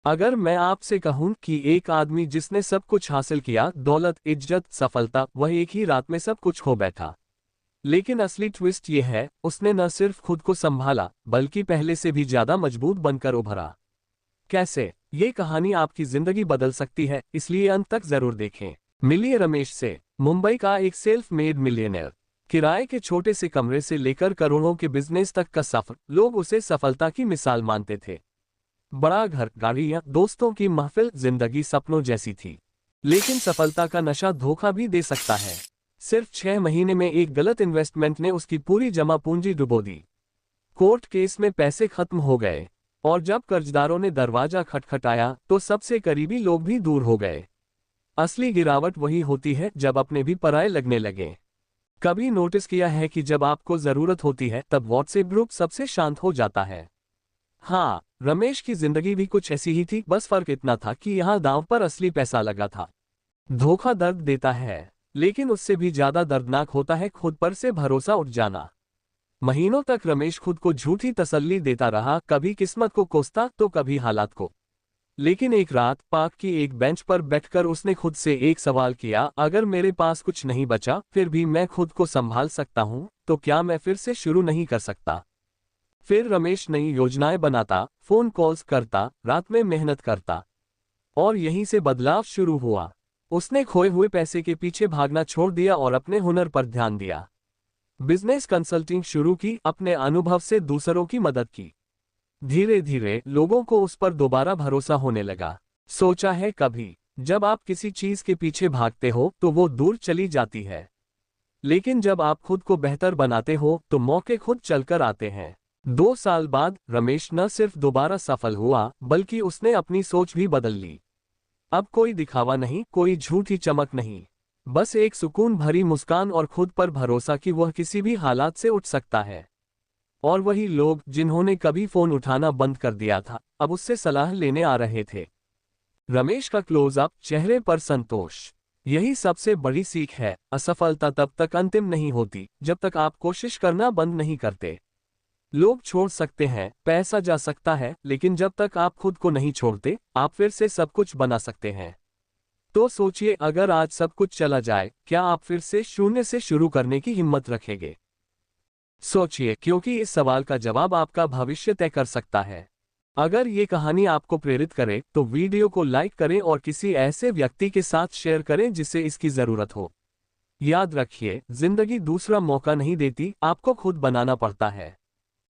अगर मैं आपसे कहूं कि एक आदमी जिसने सब कुछ हासिल किया, दौलत, इज्जत, सफलता, वह एक ही रात में सब कुछ खो बैठा। लेकिन असली ट्विस्ट यह है, उसने न सिर्फ खुद को संभाला, बल्कि पहले से भी ज्यादा मजबूत बनकर उभरा। कैसे? ये कहानी आपकी जिंदगी बदल सकती है, इसलिए अंत तक जरूर देखें। मिलिए रमेश से। मुंबई का एक सेल्फ मेड मिलियनेयर। किराए के छोटे से कमरे से लेकर करोड़ों के बिजनेस तक का सफर, लोग उसे सफलता की मिसाल मानते थे। बड़ा घर, गाड़ियां, दोस्तों की महफिल, जिंदगी सपनों जैसी थी। लेकिन सफलता का नशा धोखा भी दे सकता है। सिर्फ 6 महीने में एक गलत इन्वेस्टमेंट ने उसकी पूरी जमा पूंजी डुबो दी। कोर्ट केस में पैसे खत्म हो गए, और जब कर्जदारों ने दरवाजा खटखटाया तो सबसे करीबी लोग भी दूर हो गए। असली गिरावट वही होती है जब अपने भी पराये लगने लगे। कभी नोटिस किया है कि जब आपको जरूरत होती है तब व्हाट्सएप ग्रुप सबसे शांत हो जाता है? हाँ, रमेश की जिंदगी भी कुछ ऐसी ही थी, बस फर्क इतना था कि यहाँ दांव पर असली पैसा लगा था। धोखा दर्द देता है, लेकिन उससे भी ज्यादा दर्दनाक होता है खुद पर से भरोसा उठ जाना। महीनों तक रमेश खुद को झूठी तसल्ली देता रहा, कभी किस्मत को कोसता तो कभी हालात को। लेकिन एक रात पार्क की एक बेंच पर बैठकर उसने खुद से एक सवाल किया, अगर मेरे पास कुछ नहीं बचा, फिर भी मैं खुद को संभाल सकता हूं, तो क्या मैं फिर से शुरू नहीं कर सकता? फिर रमेश नई योजनाएं बनाता, फोन कॉल्स करता, रात में मेहनत करता। और यहीं से बदलाव शुरू हुआ। उसने खोए हुए पैसे के पीछे भागना छोड़ दिया और अपने हुनर पर ध्यान दिया। बिजनेस कंसल्टिंग शुरू की, अपने अनुभव से दूसरों की मदद की। धीरे धीरे लोगों को उस पर दोबारा भरोसा होने लगा। सोचा है कभी, जब आप किसी चीज के पीछे भागते हो तो वो दूर चली जाती है, लेकिन जब आप खुद को बेहतर बनाते हो तो मौके खुद चलकर आते हैं। 2 साल बाद रमेश न सिर्फ दोबारा सफल हुआ, बल्कि उसने अपनी सोच भी बदल ली। अब कोई दिखावा नहीं, कोई झूठी चमक नहीं, बस एक सुकून भरी मुस्कान और खुद पर भरोसा कि वह किसी भी हालात से उठ सकता है। और वही लोग जिन्होंने कभी फोन उठाना बंद कर दिया था, अब उससे सलाह लेने आ रहे थे। रमेश का क्लोजअप, चेहरे पर संतोष। यही सबसे बड़ी सीख है, असफलता तब तक अंतिम नहीं होती जब तक आप कोशिश करना बंद नहीं करते। लोग छोड़ सकते हैं, पैसा जा सकता है, लेकिन जब तक आप खुद को नहीं छोड़ते, आप फिर से सब कुछ बना सकते हैं। तो सोचिए, अगर आज सब कुछ चला जाए, क्या आप फिर से शून्य से शुरू करने की हिम्मत रखेंगे? सोचिए, क्योंकि इस सवाल का जवाब आपका भविष्य तय कर सकता है। अगर ये कहानी आपको प्रेरित करे तो वीडियो को लाइक करें और किसी ऐसे व्यक्ति के साथ शेयर करें जिसे इसकी जरूरत हो। याद रखिए, जिंदगी दूसरा मौका नहीं देती, आपको खुद बनाना पड़ता है।